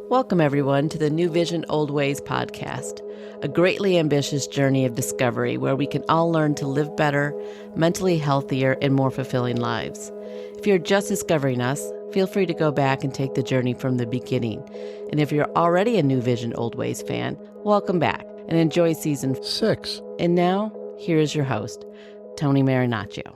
Welcome, everyone, to the NewVision, OldWays podcast, a greatly ambitious journey of discovery where we can all learn to live better, mentally healthier, and more fulfilling lives. If you're just discovering us, feel free to go back and take the journey from the beginning. And if you're already a NewVision, OldWays fan, welcome back and enjoy season 6. And now, here is your host, Tony Marinaccio.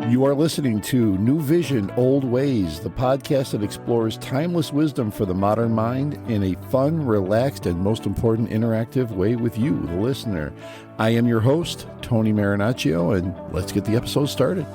You are listening to NewVision, OldWays, the podcast that explores timeless wisdom for the modern mind in a fun, relaxed, and most important, interactive way with you, the listener. I am your host, Tony Marinaccio, and let's get the episode started.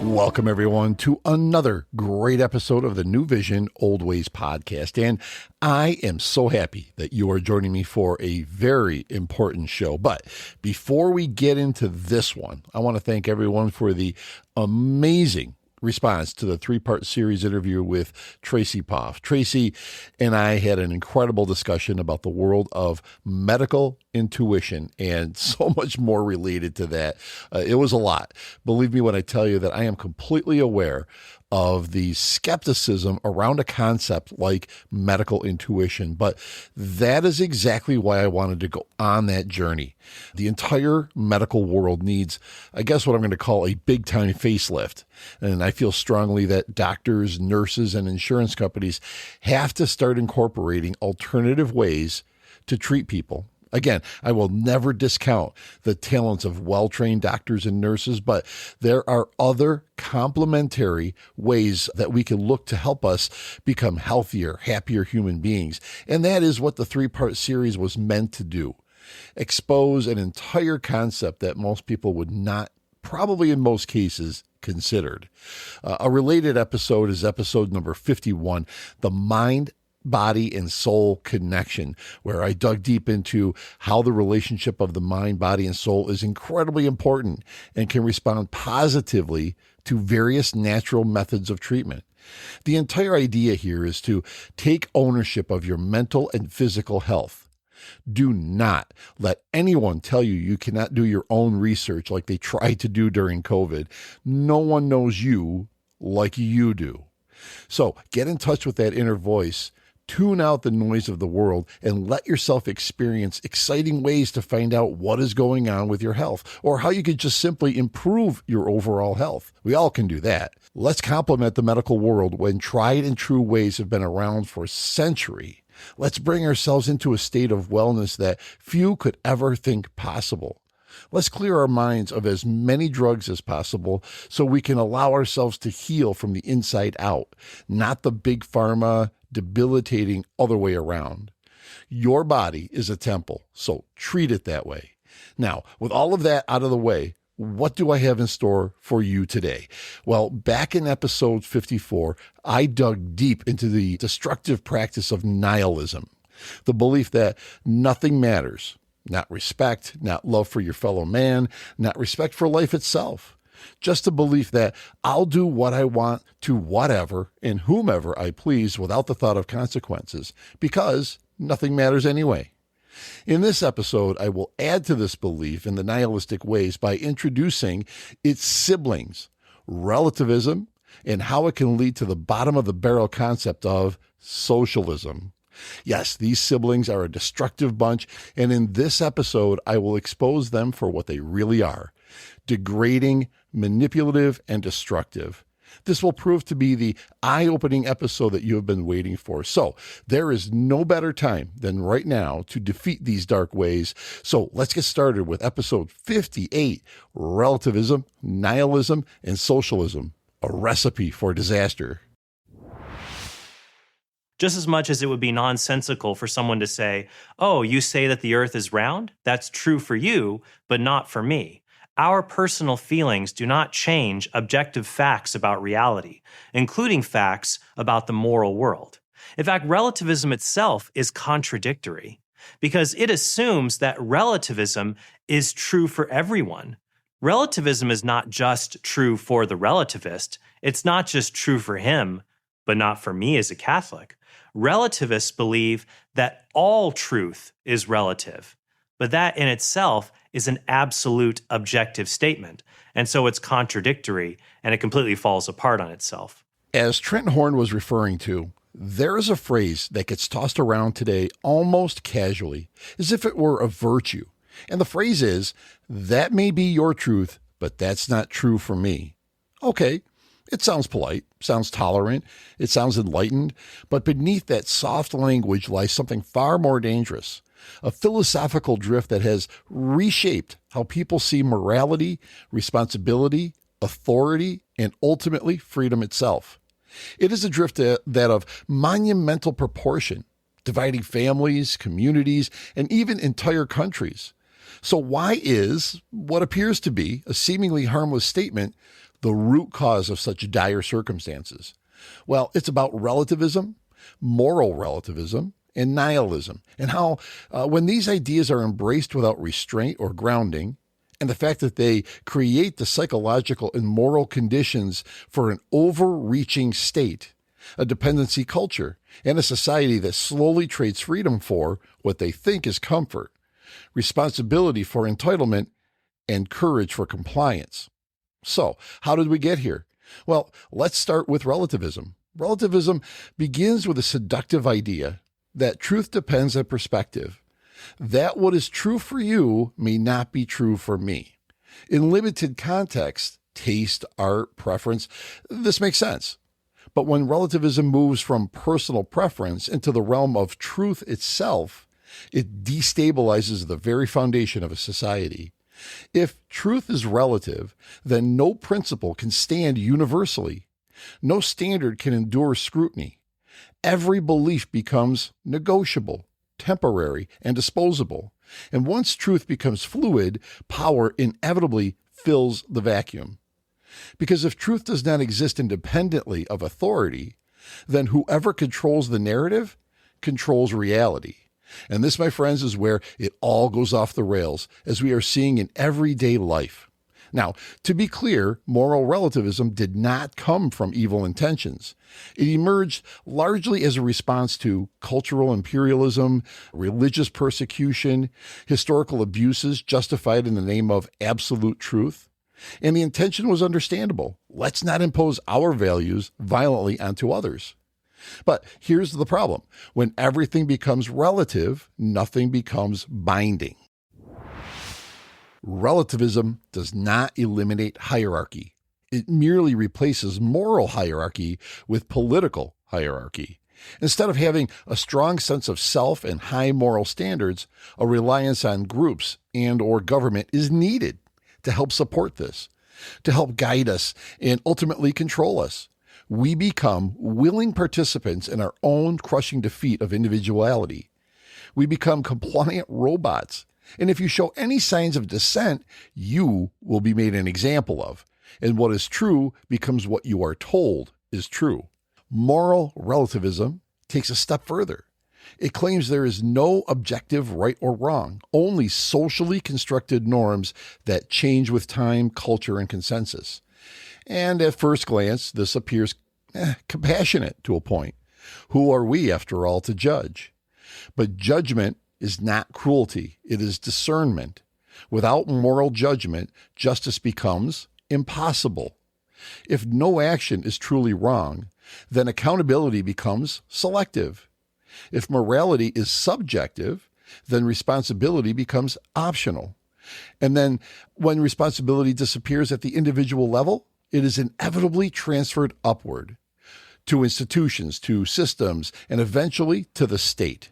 Welcome, everyone, to another great episode of the NewVision, OldWays podcast. And I am so happy that you are joining me for a very important show. But before we get into this one, I want to thank everyone for the amazing response to the 3-part series interview with Tracy Poff. Tracy and I had an incredible discussion about the world of medical intuition and so much more related to that. It was a lot. Believe me when I tell you that I am completely aware of the skepticism around a concept like medical intuition. But that is exactly why I wanted to go on that journey. The entire medical world needs, I guess, what I'm going to call a big-time facelift. And I feel strongly that doctors, nurses, and insurance companies have to start incorporating alternative ways to treat people. Again, I will never discount the talents of well-trained doctors and nurses, but there are other complementary ways that we can look to help us become healthier, happier human beings. And that is what the 3-part series was meant to do. Expose an entire concept that most people would not, probably in most cases, considered. A related episode is episode number 51, The Mind, Body and Soul Connection, where I dug deep into how the relationship of the mind, body, and soul is incredibly important and can respond positively to various natural methods of treatment. The entire idea here is to take ownership of your mental and physical health. Do not let anyone tell you you cannot do your own research like they tried to do during COVID. No one knows you like you do. So get in touch with that inner voice. Tune out the noise of the world and let yourself experience exciting ways to find out what is going on with your health or how you could just simply improve your overall health. We all can do that. Let's complement the medical world when tried and true ways have been around for a century. Let's bring ourselves into a state of wellness that few could ever think possible. Let's clear our minds of as many drugs as possible so we can allow ourselves to heal from the inside out, not the big pharma, debilitating other way around. Your body is a temple, so treat it that way. Now, with all of that out of the way, what do I have in store for you today? Well, back in episode 54, I dug deep into the destructive practice of nihilism, the belief that nothing matters, not respect, not love for your fellow man, not respect for life itself. Just a belief that I'll do what I want to whatever and whomever I please without the thought of consequences, because nothing matters anyway. In this episode, I will add to this belief in the nihilistic ways by introducing its siblings, relativism, and how it can lead to the bottom of the barrel concept of socialism. Yes, these siblings are a destructive bunch, and in this episode, I will expose them for what they really are: degrading, manipulative, and destructive. This will prove to be the eye-opening episode that you have been waiting for. So there is no better time than right now to defeat these dark ways. So let's get started with episode 58, Relativism, Nihilism, and Socialism, a recipe for disaster. Just as much as it would be nonsensical for someone to say, oh, you say that the earth is round? That's true for you, but not for me. Our personal feelings do not change objective facts about reality, including facts about the moral world. In fact, relativism itself is contradictory because it assumes that relativism is true for everyone. Relativism is not just true for the relativist. It's not just true for him, but not for me as a Catholic. Relativists believe that all truth is relative, but that in itself is an absolute objective statement, and so it's contradictory and it completely falls apart on itself. As Trent Horn was referring to, there is a phrase that gets tossed around today almost casually, as if it were a virtue. And the phrase is, that may be your truth, but that's not true for me. Okay, it sounds polite, sounds tolerant, it sounds enlightened, but beneath that soft language lies something far more dangerous, a philosophical drift that has reshaped how people see morality, responsibility, authority, and ultimately freedom itself. It is a drift that of monumental proportion, dividing families, communities, and even entire countries. So why is what appears to be a seemingly harmless statement the root cause of such dire circumstances? Well, it's about relativism, moral relativism, and nihilism, and how when these ideas are embraced without restraint or grounding, and the fact that they create the psychological and moral conditions for an overreaching state, a dependency culture, and a society that slowly trades freedom for what they think is comfort, responsibility for entitlement, and courage for compliance. So, how did we get here? Well, let's start with relativism. Relativism begins with a seductive idea that truth depends on perspective, that what is true for you may not be true for me. In limited context, taste, art, preference, this makes sense. But when relativism moves from personal preference into the realm of truth itself, it destabilizes the very foundation of a society. If truth is relative, then no principle can stand universally. No standard can endure scrutiny. Every belief becomes negotiable, temporary, and disposable. And once truth becomes fluid, power inevitably fills the vacuum. Because if truth does not exist independently of authority, then whoever controls the narrative controls reality. And this, my friends, is where it all goes off the rails, as we are seeing in everyday life. Now, to be clear, moral relativism did not come from evil intentions. It emerged largely as a response to cultural imperialism, religious persecution, historical abuses justified in the name of absolute truth. And the intention was understandable. Let's not impose our values violently onto others. But here's the problem. When everything becomes relative, nothing becomes binding. Relativism does not eliminate hierarchy. It merely replaces moral hierarchy with political hierarchy. Instead of having a strong sense of self and high moral standards, a reliance on groups and/or government is needed to help support this, to help guide us and ultimately control us. We become willing participants in our own crushing defeat of individuality. We become compliant robots. And if you show any signs of dissent, you will be made an example of. And what is true becomes what you are told is true. Moral relativism takes a step further. It claims there is no objective right or wrong, only socially constructed norms that change with time, culture, and consensus. And at first glance, this appears compassionate to a point. Who are we, after all, to judge? But judgment is not cruelty. It is discernment. Without moral judgment, justice becomes impossible. If no action is truly wrong, then accountability becomes selective. If morality is subjective, then responsibility becomes optional. And then when responsibility disappears at the individual level, it is inevitably transferred upward to institutions, to systems, and eventually to the state.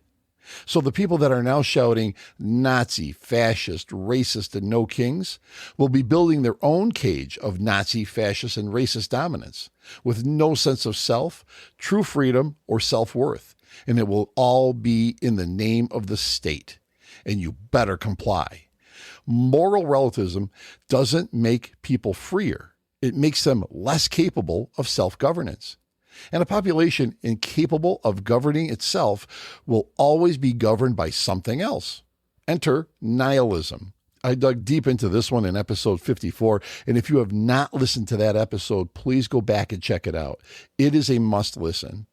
So the people that are now shouting Nazi, fascist, racist, and no kings will be building their own cage of Nazi, fascist, and racist dominance with no sense of self, true freedom, or self-worth. And it will all be in the name of the state. And you better comply. Moral relativism doesn't make people freer. It makes them less capable of self-governance. And a population incapable of governing itself will always be governed by something else. Enter nihilism. I dug deep into this one in episode 54, and if you have not listened to that episode, please go back and check it out. It is a must listen.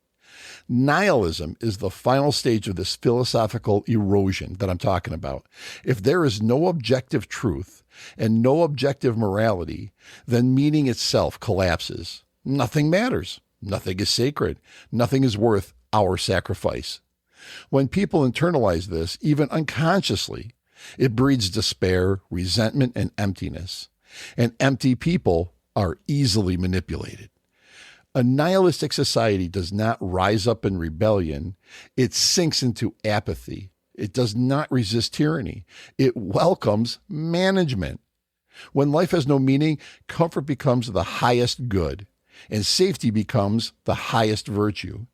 Nihilism is the final stage of this philosophical erosion that I'm talking about. If there is no objective truth and no objective morality, then meaning itself collapses. Nothing matters. Nothing is sacred. Nothing is worth our sacrifice. When people internalize this, even unconsciously, it breeds despair, resentment, and emptiness. And empty people are easily manipulated. A nihilistic society does not rise up in rebellion. It sinks into apathy. It does not resist tyranny. It welcomes management. When life has no meaning, comfort becomes the highest good, and safety becomes the highest virtue.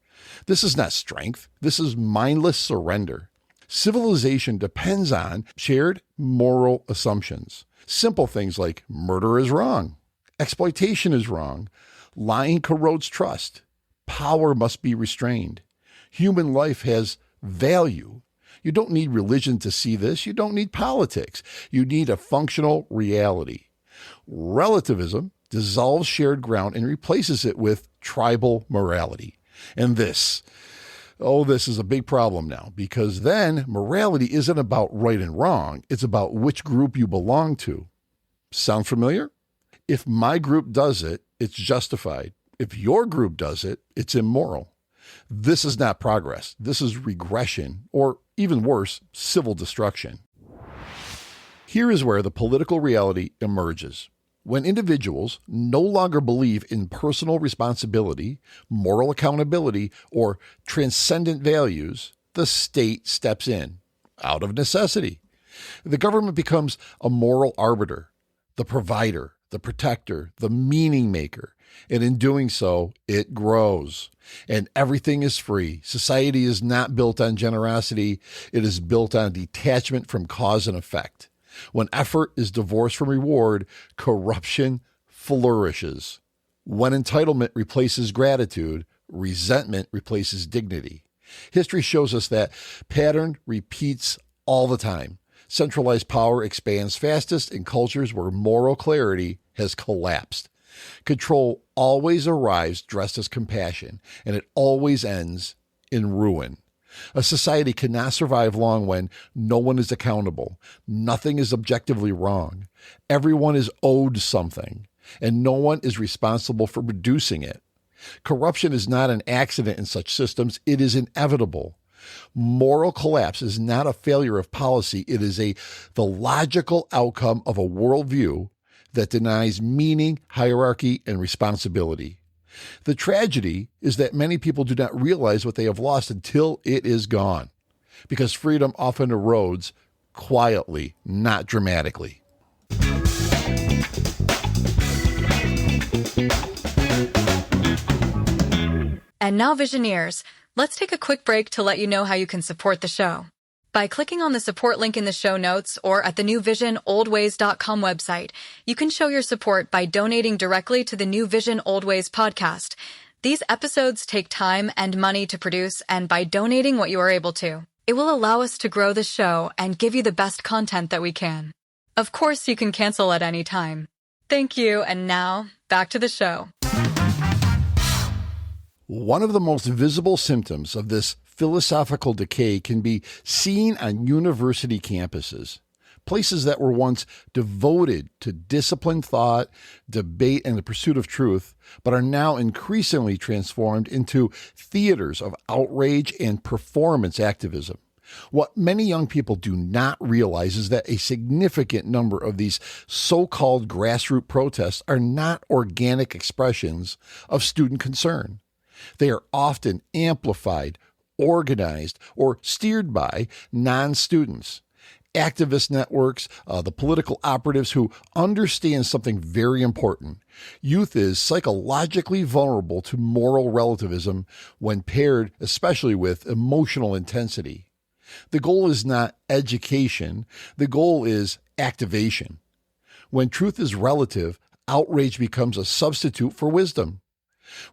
This is not strength. This is mindless surrender. Civilization depends on shared moral assumptions. Simple things like murder is wrong, exploitation is wrong, lying corrodes trust, power must be restrained, human life has value. You don't need religion to see this. You don't need politics. You need a functional reality. Relativism dissolves shared ground and replaces it with tribal morality. And this is a big problem now, because then morality isn't about right and wrong. It's about which group you belong to. Sound familiar? If my group does it, it's justified. If your group does it, it's immoral. This is not progress. This is regression, or even worse, civil destruction. Here is where the political reality emerges. When individuals no longer believe in personal responsibility, moral accountability, or transcendent values, the state steps in, out of necessity. The government becomes a moral arbiter, the provider, the protector, the meaning maker, and in doing so, it grows. And everything is free. Society is not built on generosity. It is built on detachment from cause and effect. When effort is divorced from reward, corruption flourishes. When entitlement replaces gratitude, resentment replaces dignity. History shows us that pattern repeats all the time. Centralized power expands fastest in cultures where moral clarity has collapsed. Control always arrives dressed as compassion, and it always ends in ruin. A society cannot survive long when no one is accountable. Nothing is objectively wrong. Everyone is owed something, and no one is responsible for producing it. Corruption is not an accident in such systems. It is inevitable. Moral collapse is not a failure of policy. It is the logical outcome of a worldview that denies meaning, hierarchy, and responsibility. The tragedy is that many people do not realize what they have lost until it is gone, because freedom often erodes quietly, not dramatically. And now, Visioneers, let's take a quick break to let you know how you can support the show. By clicking on the support link in the show notes or at the NewVision OldWays.com website, you can show your support by donating directly to the NewVision OldWays podcast. These episodes take time and money to produce, and by donating what you are able to, it will allow us to grow the show and give you the best content that we can. Of course, you can cancel at any time. Thank you, and now, back to the show. One of the most visible symptoms of this philosophical decay can be seen on university campuses, places that were once devoted to disciplined thought, debate, and the pursuit of truth, but are now increasingly transformed into theaters of outrage and performance activism. What many young people do not realize is that a significant number of these so-called grassroots protests are not organic expressions of student concern. They are often amplified, organized, or steered by non-students, activist networks, the political operatives who understand something very important. Youth is psychologically vulnerable to moral relativism when paired especially with emotional intensity. The goal is not education. The goal is activation. When truth is relative, outrage becomes a substitute for wisdom.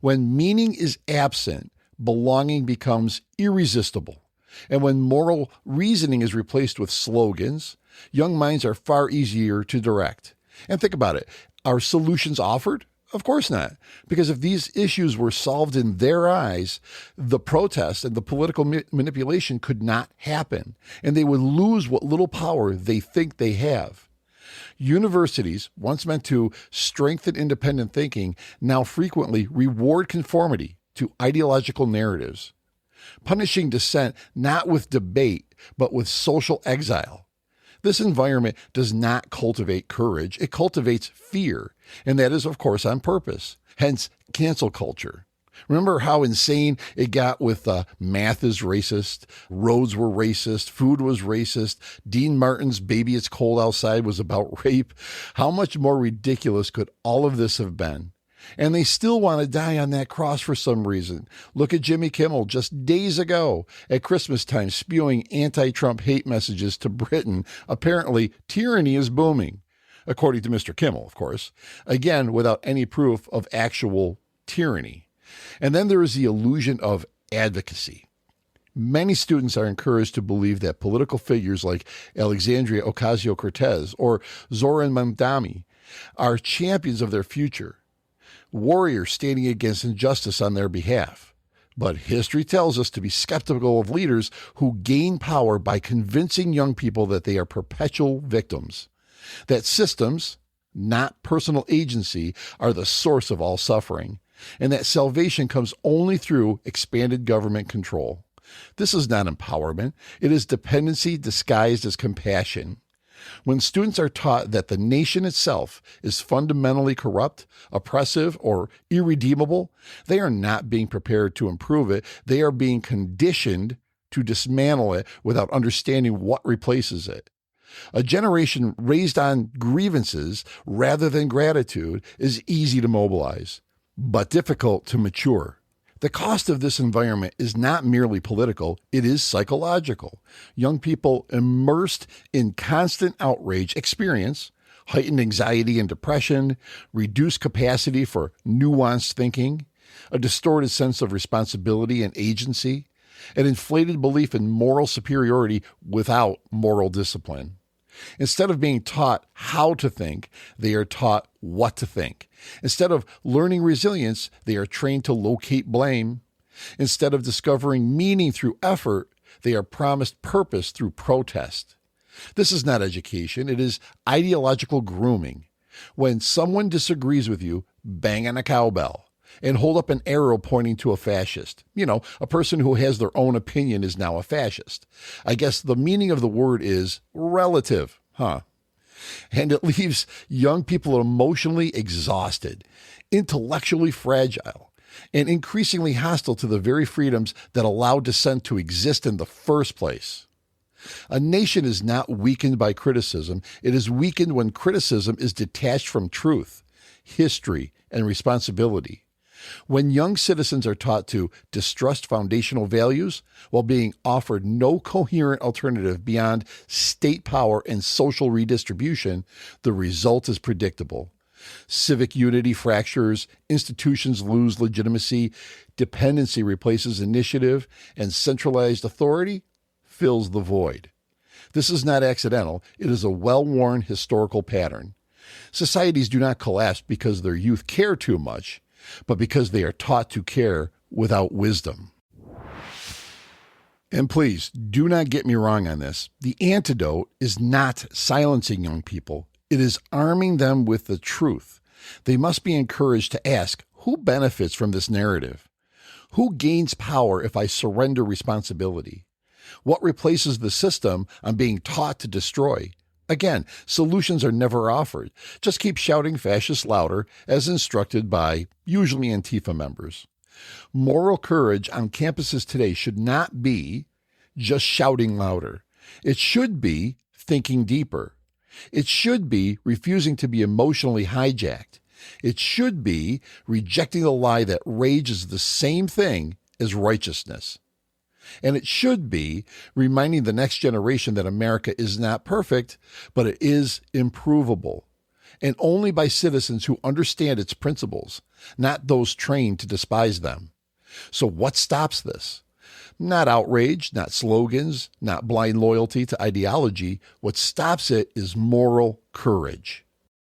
When meaning is absent, belonging becomes irresistible. And when moral reasoning is replaced with slogans, young minds are far easier to direct. And think about it. Are solutions offered? Of course not. Because if these issues were solved in their eyes, the protest and the political manipulation could not happen, and they would lose what little power they think they have. Universities, once meant to strengthen independent thinking, now frequently reward conformity to ideological narratives, punishing dissent not with debate, but with social exile. This environment does not cultivate courage, it cultivates fear, and that is, of course, on purpose. Hence, cancel culture. Remember how insane it got with math is racist, roads were racist, food was racist, Dean Martin's Baby It's Cold Outside was about rape? How much more ridiculous could all of this have been? And they still want to die on that cross for some reason. Look at Jimmy Kimmel just days ago at Christmas time spewing anti-Trump hate messages to Britain. Apparently, tyranny is booming, according to Mr. Kimmel, of course. Again, without any proof of actual tyranny. And then there is the illusion of advocacy. Many students are encouraged to believe that political figures like Alexandria Ocasio-Cortez or Zoran Mamdani are champions of their future, warriors standing against injustice on their behalf. But history tells us to be skeptical of leaders who gain power by convincing young people that they are perpetual victims, that systems, not personal agency, are the source of all suffering, and that salvation comes only through expanded government control. This is not empowerment. It is dependency disguised as compassion. When students are taught that the nation itself is fundamentally corrupt, oppressive, or irredeemable, they are not being prepared to improve it. They are being conditioned to dismantle it without understanding what replaces it. A generation raised on grievances rather than gratitude is easy to mobilize, but difficult to mature. The cost of this environment is not merely political, it is psychological. Young people immersed in constant outrage experience heightened anxiety and depression, reduced capacity for nuanced thinking, a distorted sense of responsibility and agency, an inflated belief in moral superiority without moral discipline. Instead of being taught how to think, they are taught what to think. Instead of learning resilience, they are trained to locate blame. Instead of discovering meaning through effort, they are promised purpose through protest. This is not education, it is ideological grooming. When someone disagrees with you, bang on a cowbell and hold up an arrow pointing to a fascist. A person who has their own opinion is now a fascist. I guess the meaning of the word is relative, huh? And it leaves young people emotionally exhausted, intellectually fragile, and increasingly hostile to the very freedoms that allow dissent to exist in the first place. A nation is not weakened by criticism. It is weakened when criticism is detached from truth, history, and responsibility. When young citizens are taught to distrust foundational values while being offered no coherent alternative beyond state power and social redistribution, the result is predictable. Civic unity fractures, institutions lose legitimacy, dependency replaces initiative, and centralized authority fills the void. This is not accidental. It is a well-worn historical pattern. Societies do not collapse because their youth care too much, but because they are taught to care without wisdom. And please, do not get me wrong on this. The antidote is not silencing young people. It is arming them with the truth. They must be encouraged to ask, who benefits from this narrative? Who gains power if I surrender responsibility? What replaces the system I'm being taught to destroy? Again, solutions are never offered. Just keep shouting fascist louder, as instructed by usually Antifa members. Moral courage on campuses today should not be just shouting louder. It should be thinking deeper. It should be refusing to be emotionally hijacked. It should be rejecting the lie that rage is the same thing as righteousness. And it should be reminding the next generation that America is not perfect, but it is improvable. And only by citizens who understand its principles, not those trained to despise them. So what stops this? Not outrage, not slogans, not blind loyalty to ideology. What stops it is moral courage.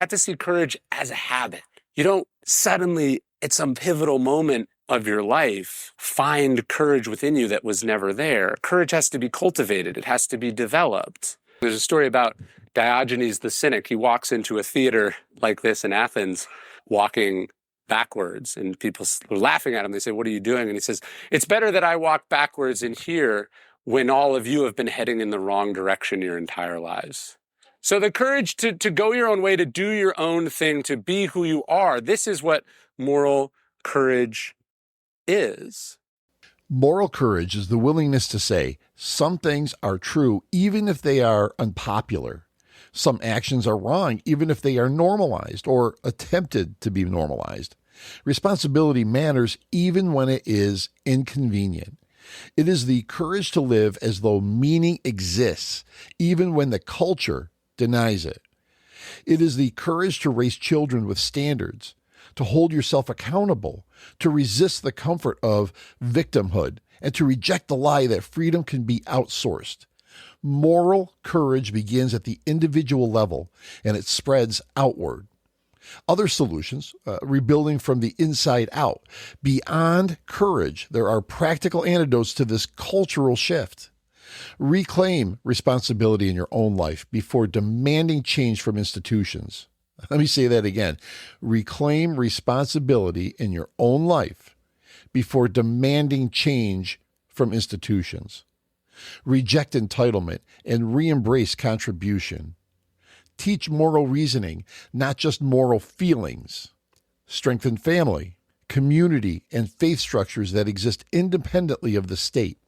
You have to see courage as a habit. You don't suddenly, at some pivotal moment of your life, find courage within you that was never there. Courage has to be cultivated. It has to be developed. There's a story about Diogenes the Cynic, he walks into a theater like this in Athens, walking backwards, and people were laughing at him. They say, "What are you doing?" And he says, "It's better that I walk backwards in here when all of you have been heading in the wrong direction your entire lives." So the courage to go your own way, to do your own thing, to be who you are, this is what moral courage is. Moral courage is the willingness to say some things are true even if they are unpopular. Some actions are wrong even if they are normalized or attempted to be normalized. Responsibility matters even when it is inconvenient. It is the courage to live as though meaning exists even when the culture denies it. It is the courage to raise children with standards, to hold yourself accountable, to resist the comfort of victimhood, and to reject the lie that freedom can be outsourced. Moral courage begins at the individual level, and it spreads outward. Other solutions, rebuilding from the inside out. Beyond courage, there are practical antidotes to this cultural shift. Reclaim responsibility in your own life before demanding change from institutions. Let me say that again. Reclaim responsibility in your own life before demanding change from institutions. Reject entitlement and re-embrace contribution. Teach moral reasoning, not just moral feelings. Strengthen family, community, and faith structures that exist independently of the state.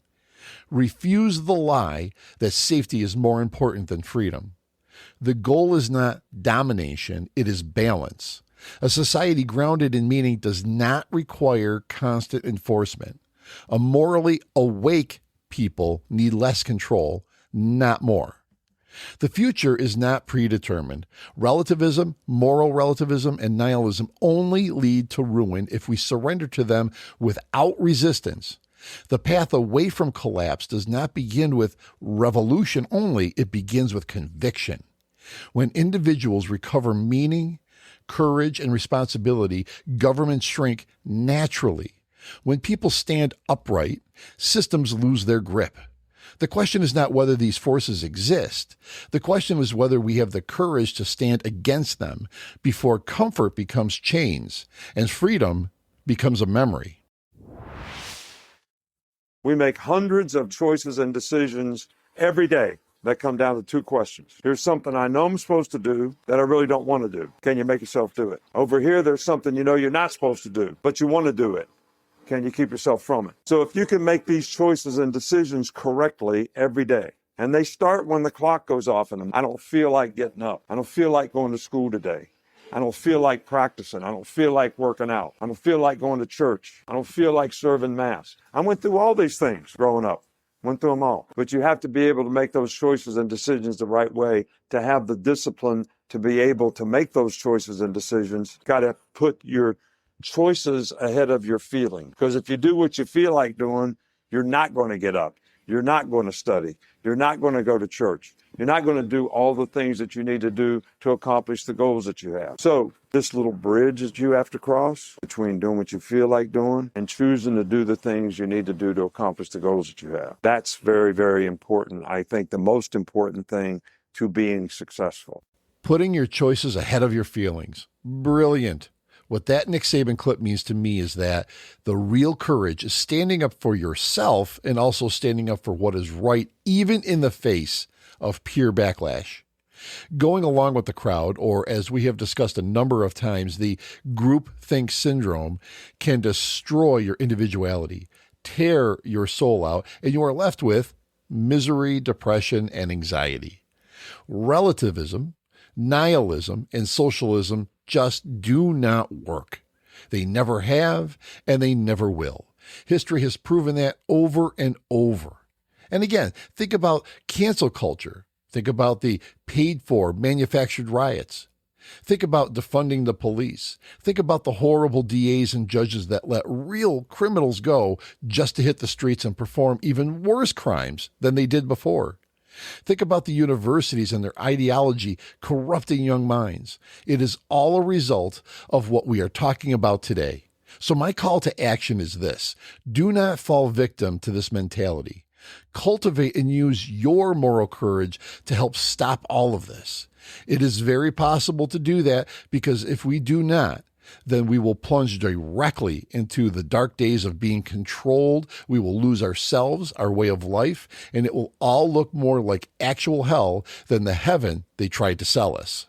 Refuse the lie that safety is more important than freedom. The goal is not domination, it is balance. A society grounded in meaning does not require constant enforcement. A morally awake people need less control, not more. The future is not predetermined. Relativism, moral relativism, and nihilism only lead to ruin if we surrender to them without resistance. The path away from collapse does not begin with revolution only, it begins with conviction. When individuals recover meaning, courage, and responsibility, governments shrink naturally. When people stand upright, systems lose their grip. The question is not whether these forces exist. The question is whether we have the courage to stand against them before comfort becomes chains and freedom becomes a memory. We make hundreds of choices and decisions every day that come down to two questions. Here's something I know I'm supposed to do that I really don't want to do. Can you make yourself do it? Over here, there's something you know you're not supposed to do, but you want to do it. Can you keep yourself from it? So if you can make these choices and decisions correctly every day, and they start when the clock goes off and I don't feel like getting up. I don't feel like going to school today. I don't feel like practicing. I don't feel like working out. I don't feel like going to church. I don't feel like serving Mass. I went through all these things growing up. Went through them all. But you have to be able to make those choices and decisions the right way, to have the discipline to be able to make those choices and decisions. Got to put your choices ahead of your feeling. Because if you do what you feel like doing, you're not going to get up. You're not going to study. You're not going to go to church. You're not going to do all the things that you need to do to accomplish the goals that you have. So this little bridge that you have to cross between doing what you feel like doing and choosing to do the things you need to do to accomplish the goals that you have. That's very, very important. I think the most important thing to being successful. Putting your choices ahead of your feelings. Brilliant. What that Nick Saban clip means to me is that the real courage is standing up for yourself and also standing up for what is right, even in the face of peer backlash. Going along with the crowd, or as we have discussed a number of times, the groupthink syndrome can destroy your individuality, tear your soul out, and you are left with misery, depression, and anxiety. Relativism, nihilism, and socialism just do not work. They never have, and they never will. History has proven that over and over. And again, think about cancel culture. Think about the paid-for manufactured riots. Think about defunding the police. Think about the horrible DAs and judges that let real criminals go just to hit the streets and perform even worse crimes than they did before. Think about the universities and their ideology corrupting young minds. It is all a result of what we are talking about today. So my call to action is this: do not fall victim to this mentality. Cultivate and use your moral courage to help stop all of this. It is very possible to do that, because if we do not, then we will plunge directly into the dark days of being controlled. We will lose ourselves, our way of life, and it will all look more like actual hell than the heaven they tried to sell us.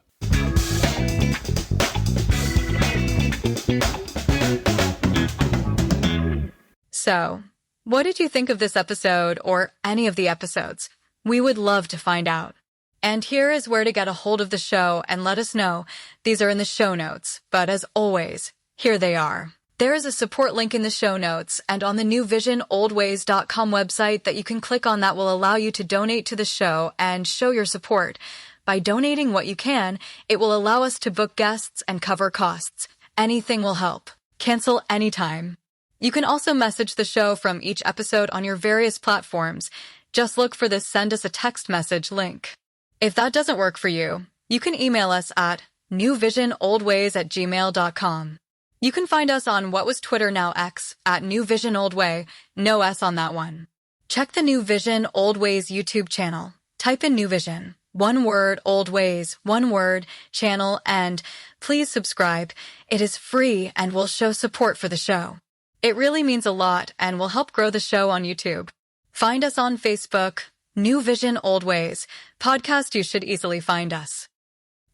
So, what did you think of this episode or any of the episodes? We would love to find out. And here is where to get a hold of the show and let us know. These are in the show notes, but as always, here they are. There is a support link in the show notes and on the NewVision OldWays.com website that you can click on that will allow you to donate to the show and show your support. By donating what you can, it will allow us to book guests and cover costs. Anything will help. Cancel anytime. You can also message the show from each episode on your various platforms. Just look for the Send Us a Text Message link. If that doesn't work for you, you can email us at newvisionoldways@gmail.com. You can find us on what was Twitter, now X, at NewVisionOldWay, no S on that one. Check the NewVision OldWays YouTube channel. Type in NewVision, one word, OldWays, one word, channel, and please subscribe. It is free and will show support for the show. It really means a lot and will help grow the show on YouTube. Find us on Facebook, NewVision OldWays, podcast you should easily find us.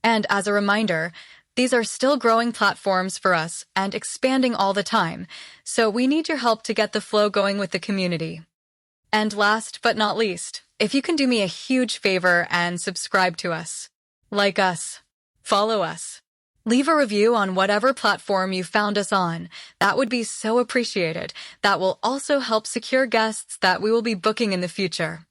And as a reminder, these are still growing platforms for us and expanding all the time, so we need your help to get the flow going with the community. And last but not least, if you can do me a huge favor and subscribe to us, like us, follow us, leave a review on whatever platform you found us on. That would be so appreciated. That will also help secure guests that we will be booking in the future.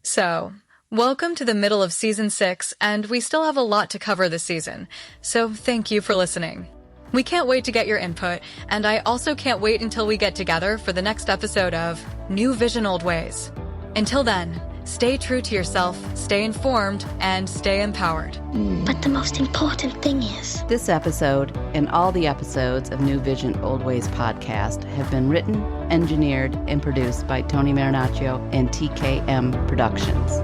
So, welcome to the middle of Season 6, and we still have a lot to cover this season, so thank you for listening. We can't wait to get your input, and I also can't wait until we get together for the next episode of NewVision OldWays. Until then, stay true to yourself, stay informed, and stay empowered. But the most important thing is... This episode and all the episodes of NewVision OldWays podcast have been written, engineered, and produced by Tony Marinaccio and TKM Productions.